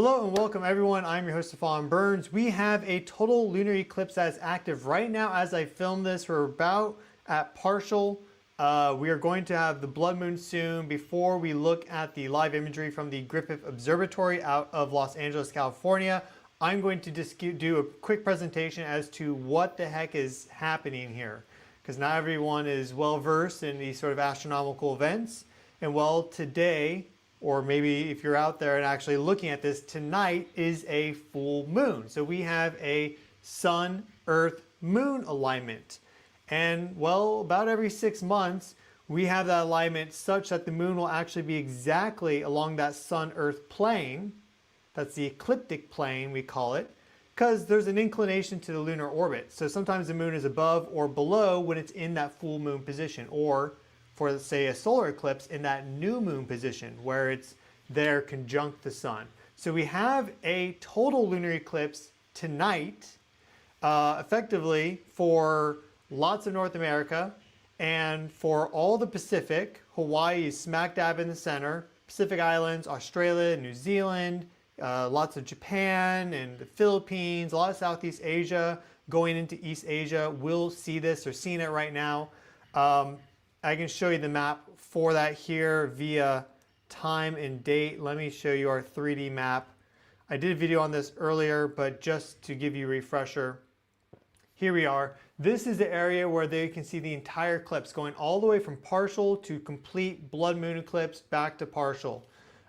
Hello and welcome everyone. I'm your host Stefan Burns. We have a total lunar eclipse that is active right now as I film this. We're about at partial. We are going to have the blood moon soon. Before we look at the live imagery from the Griffith Observatory out of Los Angeles, California, I'm going to just do a quick presentation as to what the heck is happening here, because not everyone is well versed in these sort of astronomical events. And well, today, or maybe if you're out there and actually looking at this, tonight is a full moon. So we have a sun, earth, moon alignment. And well, about every 6 months, we have that alignment such that the moon will actually be exactly along that sun-earth plane. That's the ecliptic plane, we call it, because there's an inclination to the lunar orbit. So sometimes the moon is above or below when it's in that full moon position, or for, say, a solar eclipse in that new moon position where it's there conjunct the sun. So we have a total lunar eclipse tonight, effectively for lots of North America and for all the Pacific. Hawaii is smack dab in the center, Pacific Islands, Australia, New Zealand, lots of Japan and the Philippines, a lot of Southeast Asia going into East Asia will see this or seeing it right now. I can show you the map for that here via time and date. Let me show you our 3D map. I did a video on this earlier, but just to give you a refresher, here we are. This is the area where they can see the entire eclipse going all the way from partial to complete blood moon eclipse back to partial.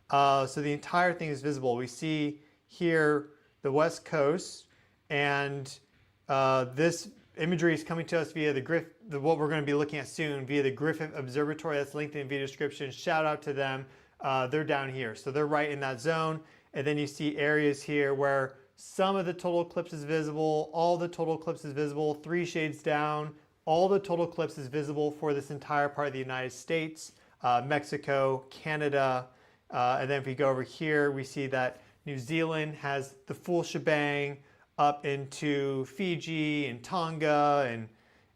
So the entire thing is visible. We see here the west coast, and this imagery is coming to us via what we're going to be looking at soon via the Griffith Observatory. That's linked in the video description. Shout out to them. They're down here. So they're right in that zone. And then you see areas here where some of the total eclipse is visible, all the total eclipse is visible, 3 shades down, all the total eclipse is visible for this entire part of the United States, Mexico, Canada. And then if we go over here, we see that New Zealand has the full shebang, up into Fiji and Tonga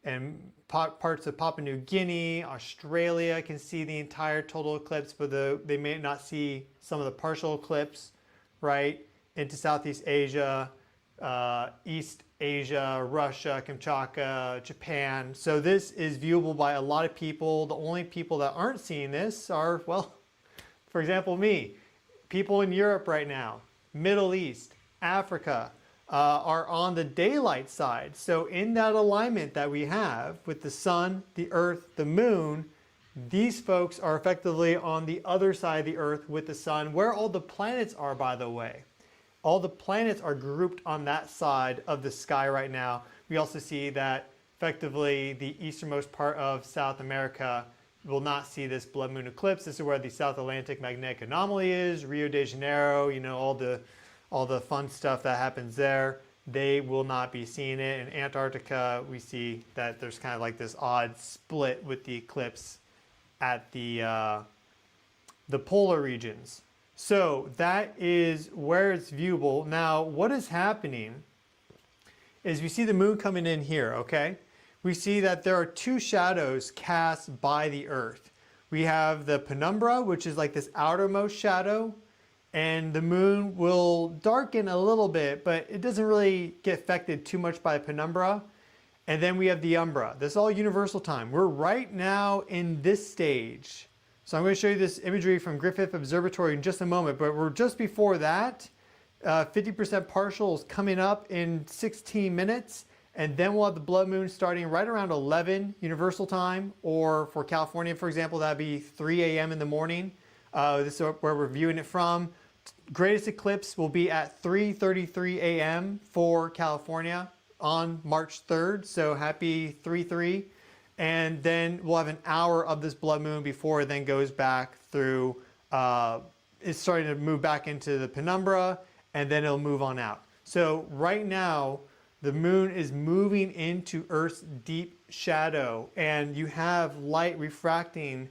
and parts of Papua New Guinea. Australia can see the entire total eclipse, but they may not see some of the partial eclipse, right? Into Southeast Asia, East Asia, Russia, Kamchatka, Japan. So this is viewable by a lot of people. The only people that aren't seeing this are, well, for example, me. People in Europe right now, Middle East, Africa, are on the daylight side. So in that alignment that we have with the sun, the earth, the moon, these folks are effectively on the other side of the earth with the sun, where all the planets are, by the way. All the planets are grouped on that side of the sky right now. We also see that effectively the easternmost part of South America will not see this blood moon eclipse. This is where the South Atlantic magnetic anomaly is, Rio de Janeiro, you know, all the fun stuff that happens there. They will not be seeing it. In Antarctica, we see that there's kind of like this odd split with the eclipse at the polar regions. So that is where it's viewable. Now, what is happening is we see the moon coming in here, okay? We see that there are 2 shadows cast by the Earth. We have the penumbra, which is like this outermost shadow, and the moon will darken a little bit, but it doesn't really get affected too much by the penumbra. And then we have the umbra. This is all universal time. We're right now in this stage. So I'm going to show you this imagery from Griffith Observatory in just a moment, but we're just before that. 50% partial is coming up in 16 minutes, and then we'll have the blood moon starting right around 11 universal time, or for California, for example, that'd be 3 a.m. in the morning. This is where we're viewing it from. Greatest eclipse will be at 3:33 a.m. for California on March 3rd. So happy 3/3. And then we'll have an hour of this blood moon before it then goes back through, it's starting to move back into the penumbra, and then it'll move on out. So right now, the moon is moving into Earth's deep shadow, and you have light refracting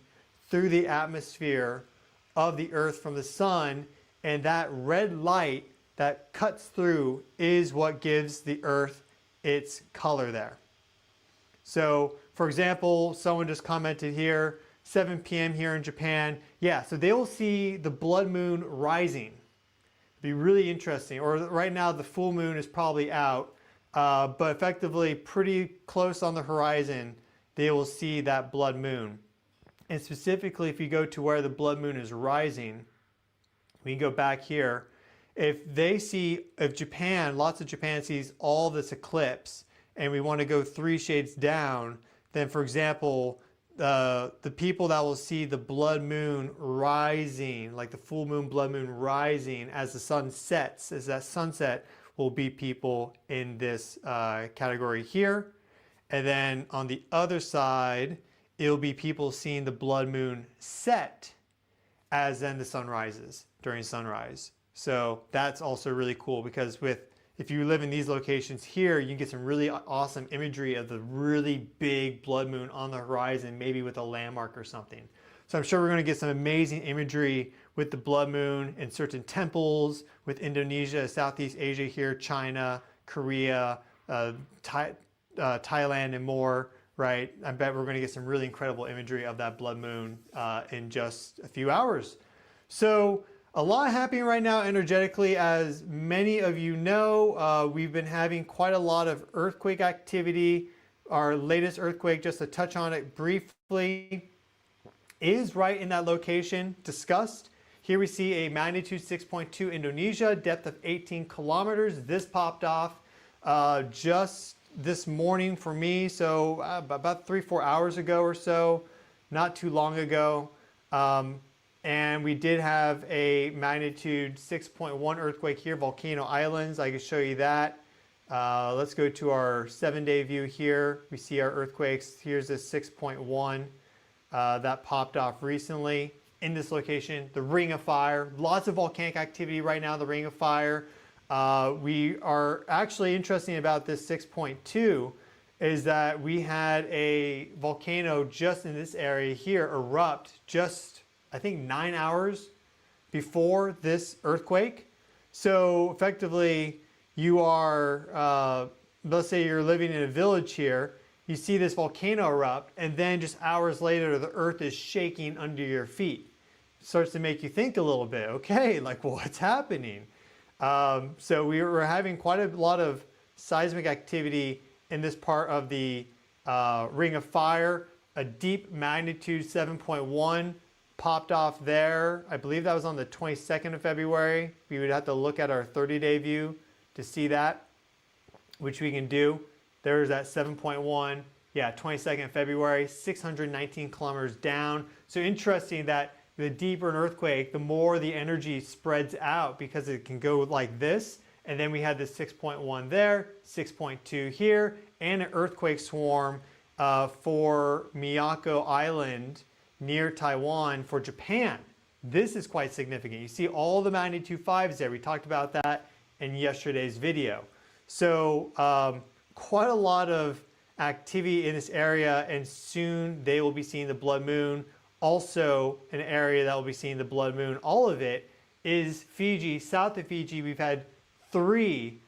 through the atmosphere of the Earth from the sun, and that red light that cuts through is what gives the Earth its color there. So, for example, someone just commented here, 7 p.m. here in Japan. Yeah, so they will see the blood moon rising. Be really interesting. Or right now the full moon is probably out, but effectively pretty close on the horizon, they will see that blood moon. And specifically, if you go to where the blood moon is rising, we can go back here. If Japan, lots of Japan sees all this eclipse, and we want to go 3 shades down, then for example, the people that will see the blood moon rising, like the full moon, blood moon rising as the sun sets, as that sunset, will be people in this category here. And then on the other side, it'll be people seeing the blood moon set as then the sun rises during sunrise. So that's also really cool, because if you live in these locations here, you can get some really awesome imagery of the really big blood moon on the horizon, maybe with a landmark or something. So I'm sure we're going to get some amazing imagery with the blood moon in certain temples, with Indonesia, Southeast Asia here, China, Korea, Thailand, and more, right? I bet we're going to get some really incredible imagery of that blood moon in just a few hours. So a lot happening right now energetically. As many of you know, we've been having quite a lot of earthquake activity. Our latest earthquake, just to touch on it briefly, is right in that location discussed. Here we see a magnitude 6.2 Indonesia, depth of 18 kilometers. This popped off just this morning for me, so about 3-4 hours ago or so, not too long ago. And we did have a magnitude 6.1 earthquake here, Volcano Islands. I can show you that. Let's go to our 7-day view here. We see our earthquakes. Here's a 6.1 that popped off recently in this location. The Ring of Fire. Lots of volcanic activity right now, the Ring of Fire. We are actually interesting about this 6.2 is that we had a volcano just in this area here erupt just, I think, 9 hours before this earthquake. So effectively, you are, let's say you're living in a village here, you see this volcano erupt, and then just hours later, the earth is shaking under your feet. It starts to make you think a little bit, okay, like what's happening? So we were having quite a lot of seismic activity in this part of the Ring of Fire. A deep magnitude 7.1 popped off there. I believe that was on the 22nd of February. We would have to look at our 30-day view to see that, which we can do. There's that 7.1. Yeah, 22nd of February, 619 kilometers down. So interesting that the deeper an earthquake, the more the energy spreads out, because it can go like this. And then we had this 6.1 there, 6.2 here, and an earthquake swarm for Miyako Island near Taiwan for Japan. This is quite significant. You see all the magnitude 5s there. We talked about that in yesterday's video. So quite a lot of activity in this area, and soon they will be seeing the blood moon. Also an area that will be seeing the blood moon. All of it is Fiji. South of Fiji, we've had 3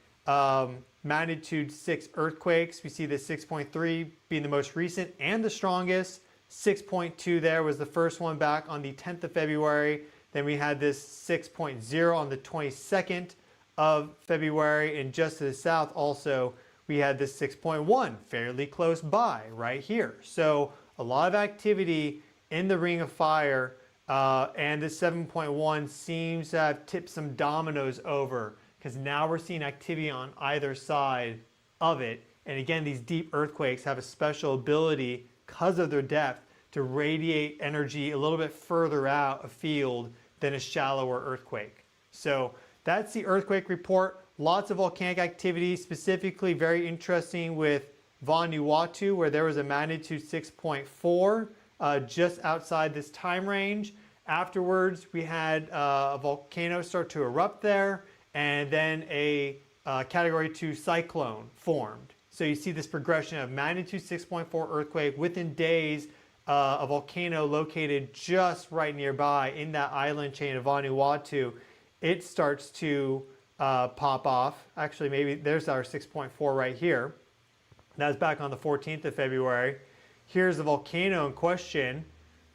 magnitude 6 earthquakes. We see the 6.3 being the most recent and the strongest. 6.2 there was the first one back on the 10th of February. Then we had this 6.0 on the 22nd of February. And just to the south also, we had this 6.1 fairly close by right here. So a lot of activity in the Ring of Fire, and this 7.1 seems to have tipped some dominoes over, because now we're seeing activity on either side of it. And again, these deep earthquakes have a special ability, because of their depth, to radiate energy a little bit further out afield than a shallower earthquake. So that's the earthquake report. Lots of volcanic activity, specifically very interesting with Vanuatu, where there was a magnitude 6.4 just outside this time range. Afterwards, we had a volcano start to erupt there, and then a category 2 cyclone formed. So you see this progression of magnitude 6.4 earthquake within days, a volcano located just right nearby in that island chain of Vanuatu. It starts to pop off. Actually, maybe there's our 6.4 right here. That was back on the 14th of February. Here's the volcano in question.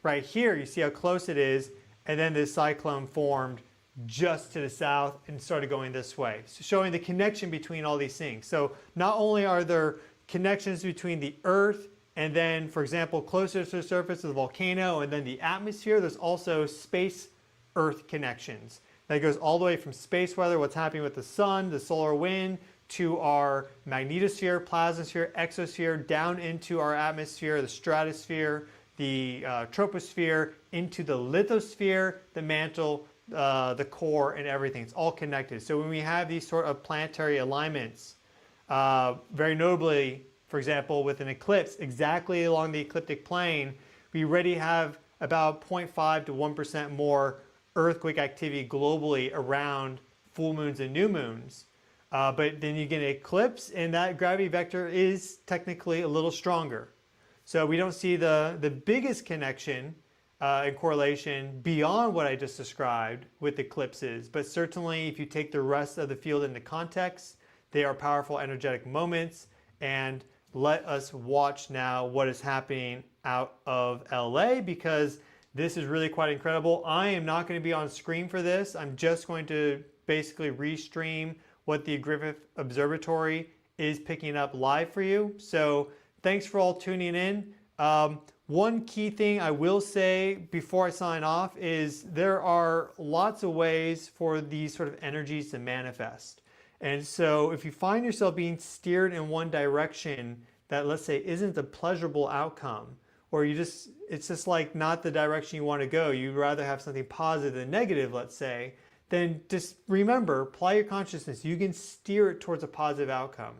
Right here, you see how close it is. And then this cyclone formed just to the south and started going this way, so showing the connection between all these things. So not only are there connections between the Earth and then, for example, closer to the surface of the volcano and then the atmosphere, there's also space-Earth connections. That goes all the way from space weather, what's happening with the sun, the solar wind, to our magnetosphere, plasmasphere, exosphere, down into our atmosphere, the stratosphere, the troposphere, into the lithosphere, the mantle, the core, and everything. It's all connected. So when we have these sort of planetary alignments, very notably, for example, with an eclipse exactly along the ecliptic plane, we already have about 0.5 to 1% more earthquake activity globally around full moons and new moons. But then you get an eclipse and that gravity vector is technically a little stronger. So we don't see the biggest connection and correlation beyond what I just described with eclipses. But certainly if you take the rest of the field into context, they are powerful energetic moments. And let us watch now what is happening out of LA, because this is really quite incredible. I am not going to be on screen for this. I'm just going to basically restream what the Griffith Observatory is picking up live for you. So thanks for all tuning in. One key thing I will say before I sign off is there are lots of ways for these sort of energies to manifest. And so if you find yourself being steered in one direction that, let's say, isn't a pleasurable outcome, or it's just like not the direction you want to go, you'd rather have something positive than negative, let's say, then just remember, apply your consciousness. You can steer it towards a positive outcome.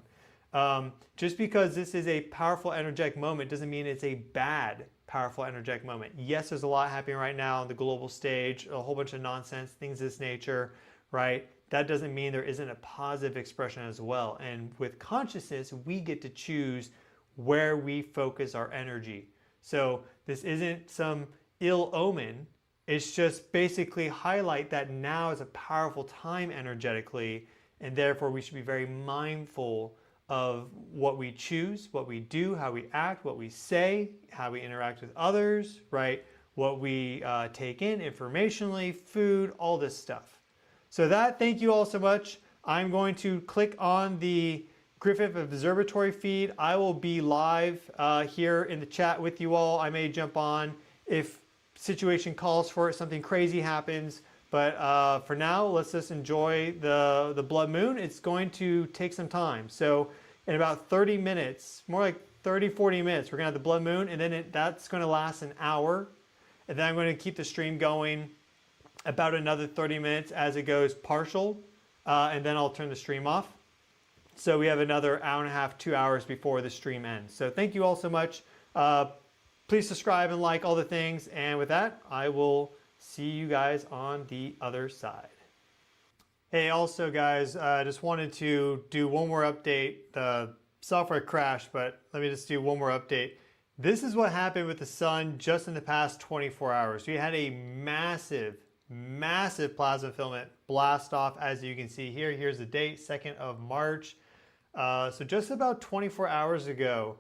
Just because this is a powerful energetic moment doesn't mean it's a bad powerful energetic moment. Yes, there's a lot happening right now on the global stage, a whole bunch of nonsense, things of this nature, right? That doesn't mean there isn't a positive expression as well. And with consciousness, we get to choose where we focus our energy. So this isn't some ill omen. It's just basically highlight that now is a powerful time energetically, and therefore we should be very mindful of what we choose, what we do, how we act, what we say, how we interact with others, right? What we take in informationally, food, all this stuff. So thank you all so much. I'm going to click on the Griffith Observatory feed. I will be live here in the chat with you all. I may jump on if situation calls for it, something crazy happens. But for now, let's just enjoy the blood moon. It's going to take some time. So in about 30 minutes, more like 30, 40 minutes, we're gonna have the blood moon, and then that's gonna last an hour. And then I'm gonna keep the stream going about another 30 minutes as it goes partial, and then I'll turn the stream off. So we have another hour and a half, 2 hours before the stream ends. So thank you all so much. Please subscribe and like all the things. And with that, I will see you guys on the other side. Hey, also guys, I just wanted to do one more update. The software crashed, but let me just do one more update. This is what happened with the sun just in the past 24 hours. We had a massive plasma filament blast off, as you can see here. Here's the date, 2nd of March. So just about 24 hours ago,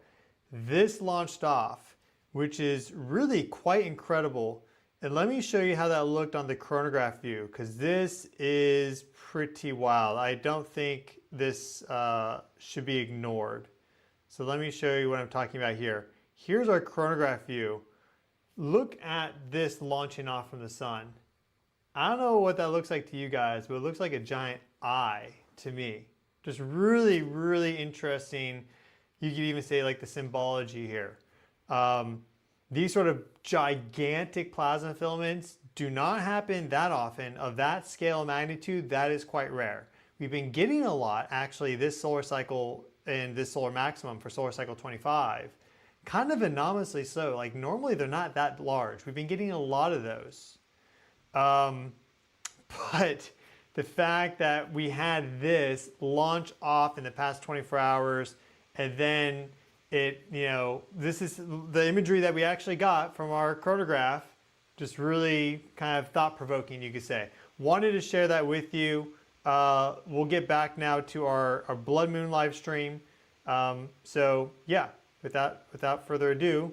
this launched off, which is really quite incredible. And let me show you how that looked on the chronograph view, because this is pretty wild. I don't think this should be ignored. So let me show you what I'm talking about here. Here's our chronograph view. Look at this launching off from the sun. I don't know what that looks like to you guys, but it looks like a giant eye to me. Just really, really interesting. You could even say like the symbology here. These sort of gigantic plasma filaments do not happen that often. Of that scale of magnitude, that is quite rare. We've been getting a lot actually this solar cycle and this solar maximum for solar cycle 25. Kind of anomalously so. Like normally they're not that large. We've been getting a lot of those. But the fact that we had this launch off in the past 24 hours and then this is the imagery that we actually got from our chronograph, just really kind of thought-provoking, you could say. Wanted to share that with you. We'll get back now to our blood moon live stream. So yeah, without further ado,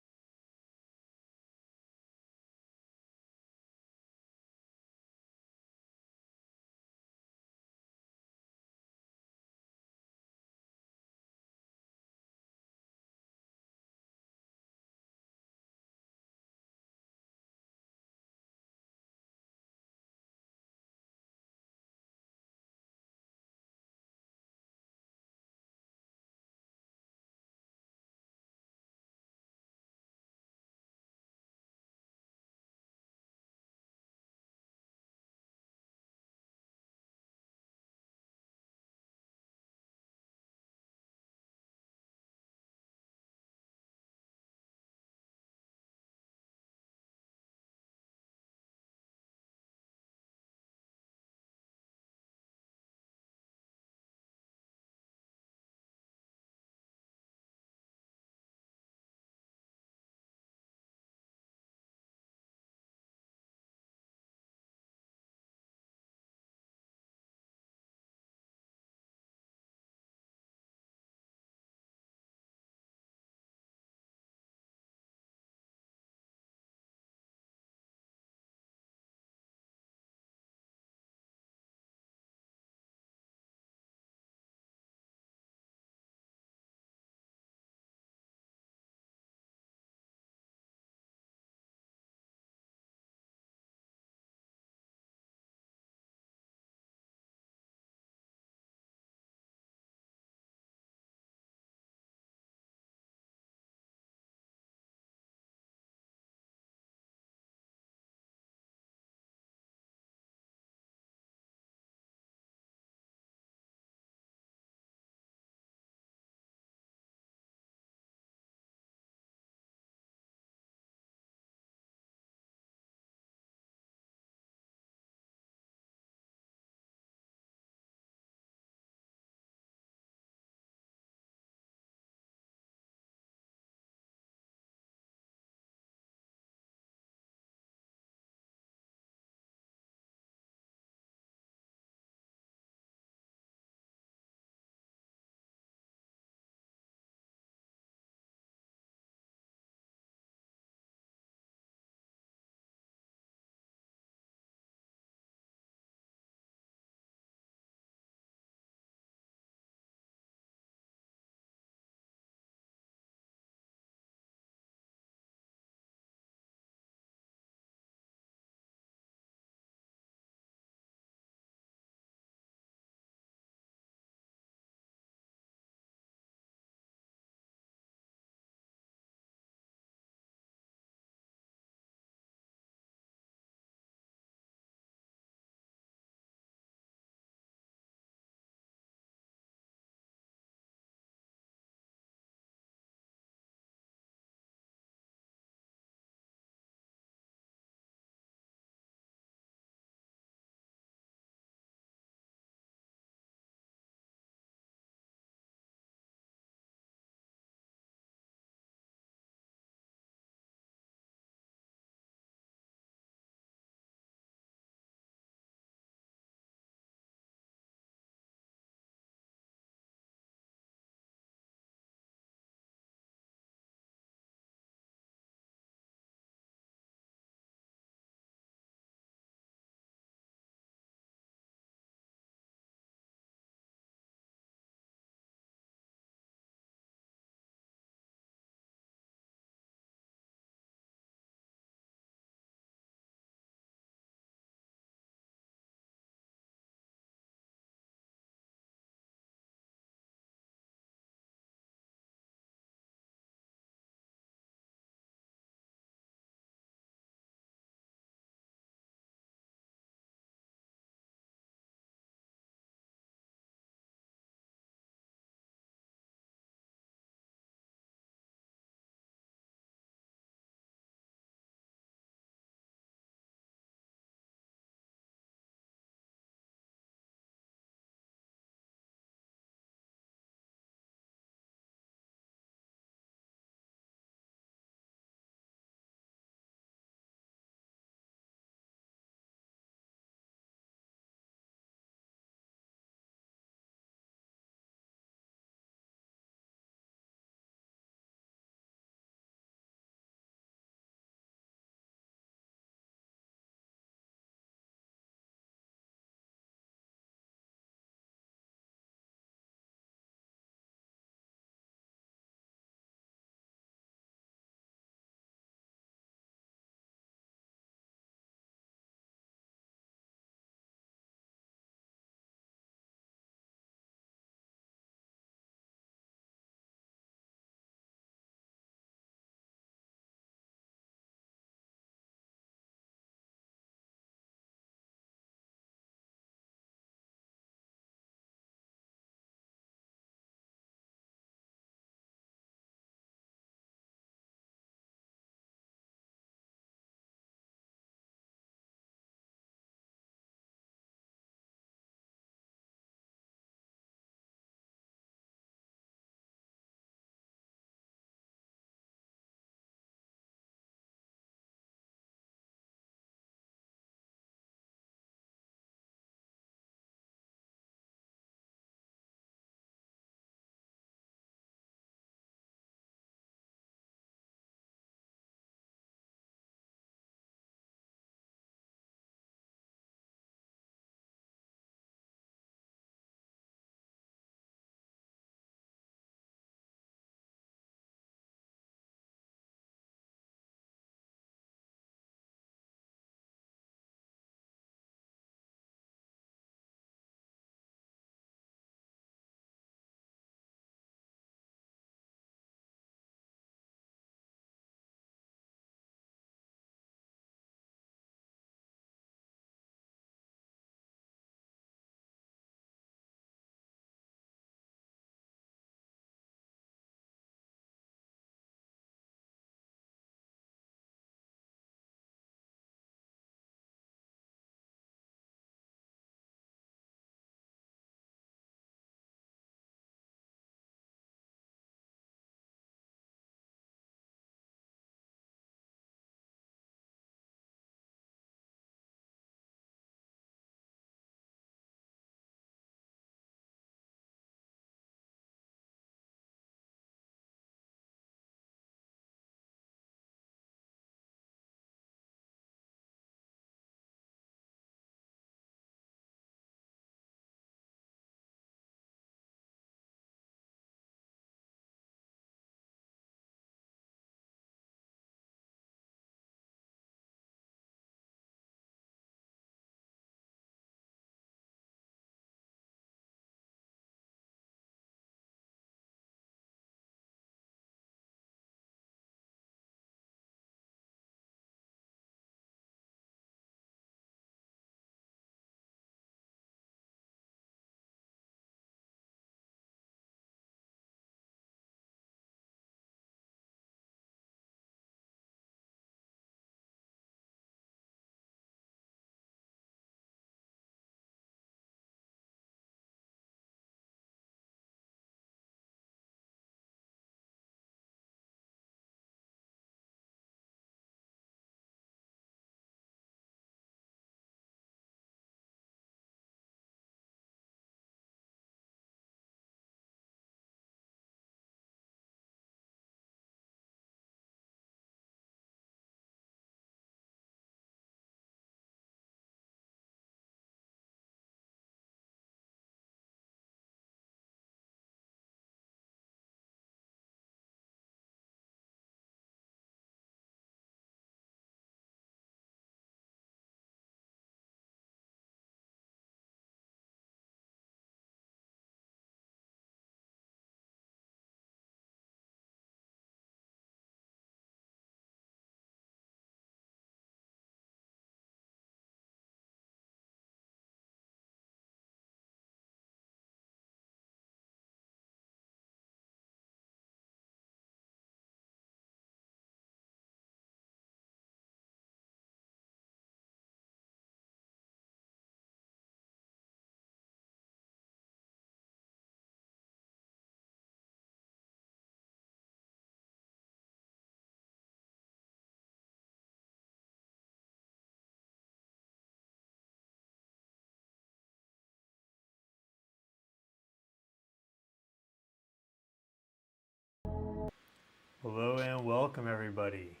Hello and welcome everybody.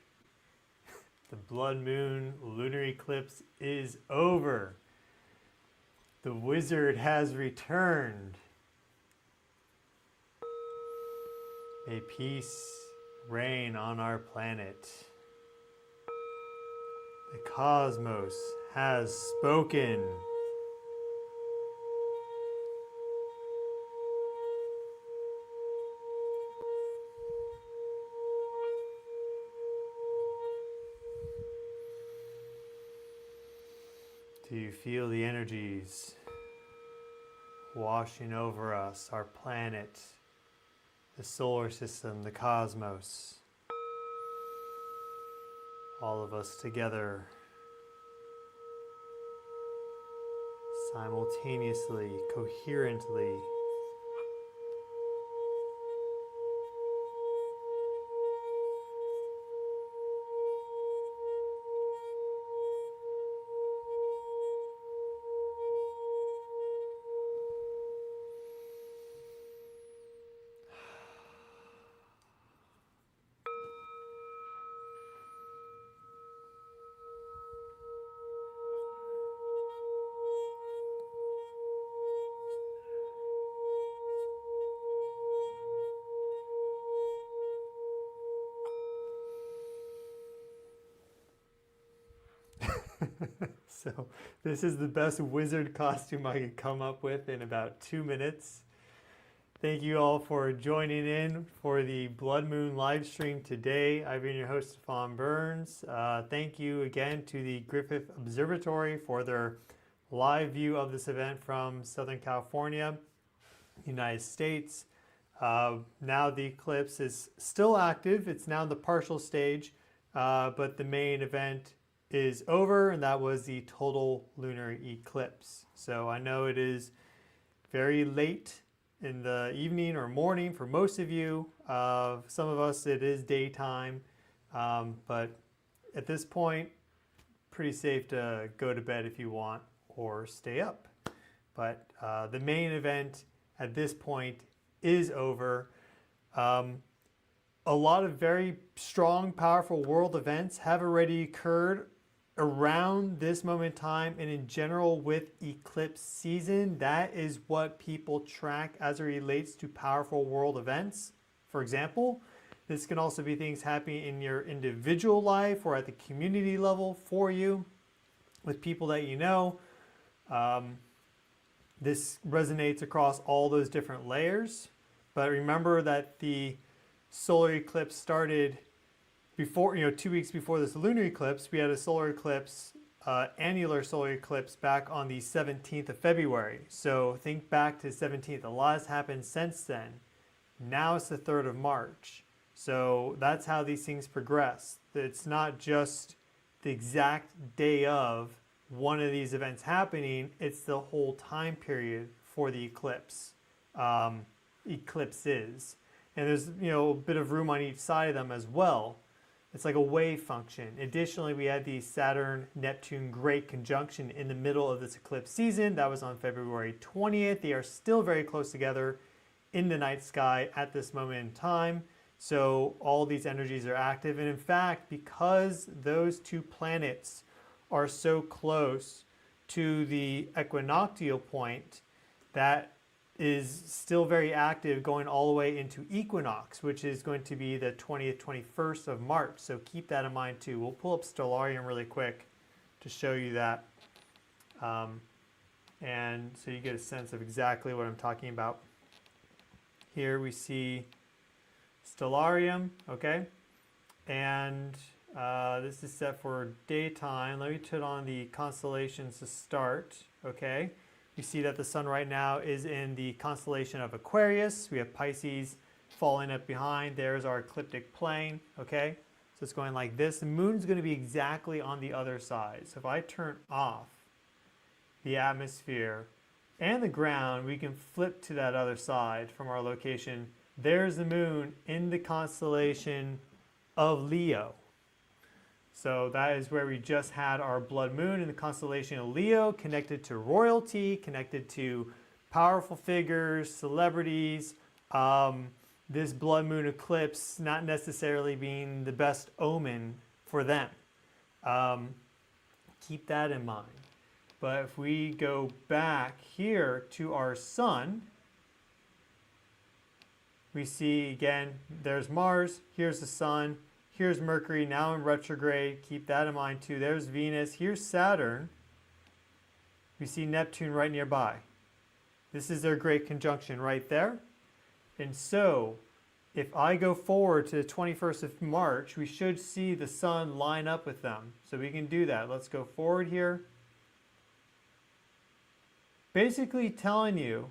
The blood moon lunar eclipse is over. The wizard has returned. May peace reign on our planet. The cosmos has spoken. Do you feel the energies washing over us, our planet, the solar system, the cosmos? All of us together, simultaneously, coherently. So this is the best wizard costume I could come up with in about 2 minutes. Thank you all for joining in for the Blood Moon live stream today. I've been your host, Stefan Burns. Thank you again to the Griffith Observatory for their live view of this event from Southern California, United States. Now the eclipse is still active. It's now in the partial stage, but the main event is over, and that was the total lunar eclipse. So I know it is very late in the evening or morning for most of you. Some of us it is daytime, but at this point, pretty safe to go to bed if you want or stay up. But the main event at this point is over. A lot of very strong, powerful world events have already occurred around this moment in time, and in general with eclipse season. That is what people track as it relates to powerful world events. For example, this can also be things happening in your individual life or at the community level for you with people that you know. This resonates across all those different layers, but remember that the solar eclipse started before, 2 weeks before this lunar eclipse. We had a solar eclipse, annular solar eclipse back on the 17th of February. So think back to 17th. A lot has happened since then. Now it's the 3rd of March. So that's how these things progress. It's not just the exact day of one of these events happening. It's the whole time period for the eclipse, eclipses. And there's, a bit of room on each side of them as well. It's like a wave function. Additionally, we had the Saturn-Neptune Great Conjunction in the middle of this eclipse season. That was on February 20th. They are still very close together in the night sky at this moment in time. So all these energies are active. And in fact, because those two planets are so close to the equinoctial point, that is still very active going all the way into equinox, which is going to be the 20th, 21st of March. So keep that in mind too. We'll pull up Stellarium really quick to show you that. And so you get a sense of exactly what I'm talking about. Here we see Stellarium, okay? And this is set for daytime. Let me turn on the constellations to start, okay? You see that the sun right now is in the constellation of Aquarius. We have Pisces falling up behind. There's our ecliptic plane, okay? So it's going like this. The moon's going to be exactly on the other side. So if I turn off the atmosphere and the ground, we can flip to that other side from our location. There's the moon in the constellation of Leo. So that is where we just had our blood moon in the constellation of Leo, connected to royalty, connected to powerful figures, celebrities, this blood moon eclipse not necessarily being the best omen for them. Keep that in mind. But if we go back here to our sun, we see again, there's Mars, here's the sun, here's Mercury now in retrograde. Keep that in mind too. There's Venus, here's Saturn. We see Neptune right nearby. This is their great conjunction right there. And so, if I go forward to the 21st of March, we should see the sun line up with them. So we can do that. Let's go forward here. Basically telling you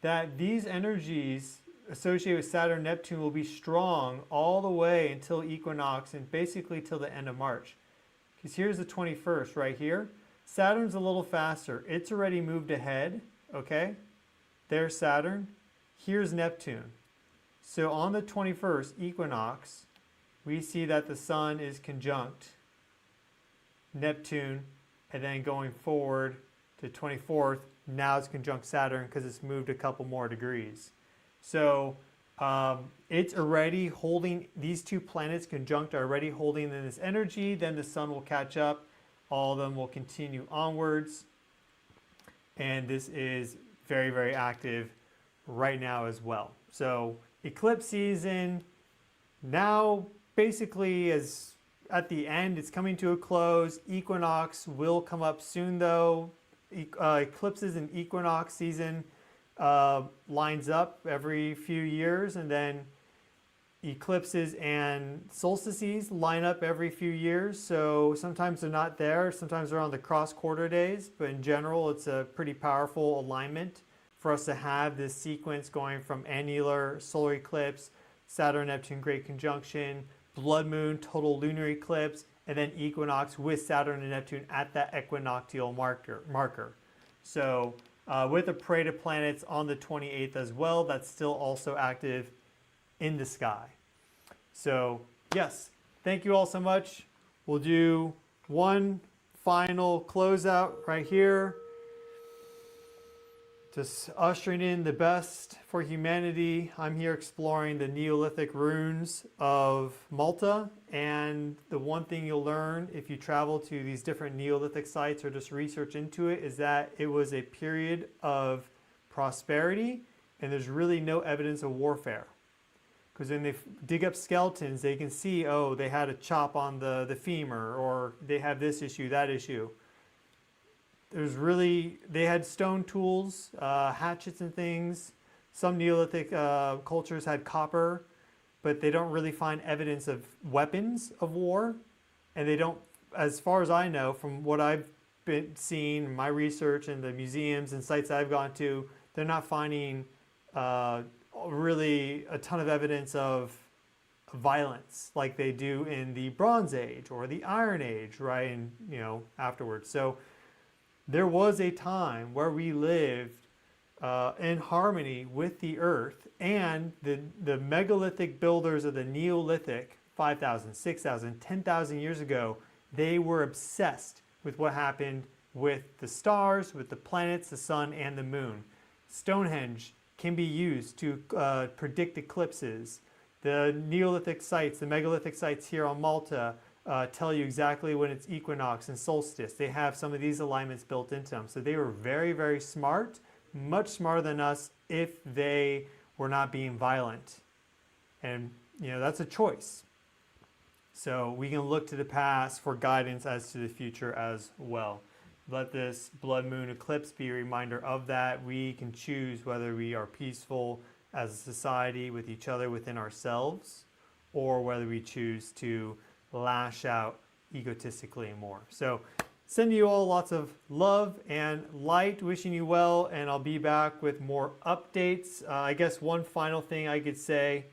that these energies associated with Saturn and Neptune will be strong all the way until equinox and basically till the end of March. Because here's the 21st right here. Saturn's a little faster. It's already moved ahead, okay? There's Saturn. Here's Neptune. So on the 21st equinox, we see that the sun is conjunct Neptune, and then going forward to 24th, now it's conjunct Saturn because it's moved a couple more degrees. So it's already holding, these two planets conjunct are already holding in this energy. Then the sun will catch up. All of them will continue onwards. And this is very, very active right now as well. So eclipse season now basically is at the end. It's coming to a close. Equinox will come up soon though. Eclipses and equinox season lines up every few years, and then eclipses and solstices line up every few years. So sometimes they're not there, sometimes they're on the cross quarter days, but in general it's a pretty powerful alignment for us to have this sequence going from annular solar eclipse, Saturn Neptune great conjunction, blood moon total lunar eclipse, and then equinox with Saturn and Neptune at that equinoctial marker. So with a parade of planets on the 28th as well, that's still also active in the sky. So yes, thank you all so much. We'll do one final closeout right here. Just ushering in the best for humanity. I'm here exploring the Neolithic ruins of Malta, and the one thing you'll learn if you travel to these different Neolithic sites or just research into it is that it was a period of prosperity, and there's really no evidence of warfare. Because when they dig up skeletons, they can see, oh, they had a chop on the femur, or they have this issue, that issue. They had stone tools, hatchets and things. Some Neolithic cultures had copper, but they don't really find evidence of weapons of war. And they don't, as far as I know, from what I've been seeing, my research and the museums and sites I've gone to, they're not finding really a ton of evidence of violence like they do in the Bronze Age or the Iron Age, right? And, afterwards. So there was a time where we lived in harmony with the earth, and the megalithic builders of the Neolithic 5,000, 6,000, 10,000 years ago, they were obsessed with what happened with the stars, with the planets, the sun, and the moon. Stonehenge can be used to predict eclipses. The Neolithic sites, the megalithic sites here on Malta, tell you exactly when it's equinox and solstice. They have some of these alignments built into them. So they were very, very smart, much smarter than us if they were not being violent. And, that's a choice. So we can look to the past for guidance as to the future as well. Let this blood moon eclipse be a reminder of that. We can choose whether we are peaceful as a society with each other within ourselves, or whether we choose to lash out egotistically more. So sending you all lots of love and light, wishing you well, and I'll be back with more updates. I guess one final thing I could say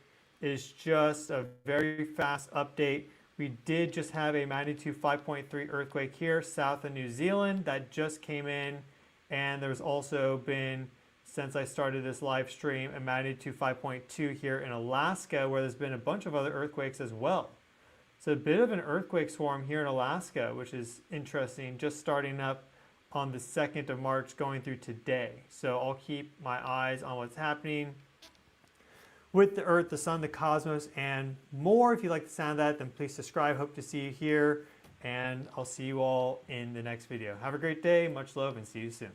is just a very fast update. We did just have a magnitude 5.3 earthquake here south of New Zealand that just came in, and there's also been, since I started this live stream, a magnitude 5.2 here in Alaska, where there's been a bunch of other earthquakes as well. So a bit of an earthquake swarm here in Alaska, which is interesting, just starting up on the 2nd of March going through today. So I'll keep my eyes on what's happening. with the Earth, the Sun, the cosmos, and more. If you like the sound of that, then please subscribe. Hope to see you here, and I'll see you all in the next video. Have a great day, much love, and see you soon.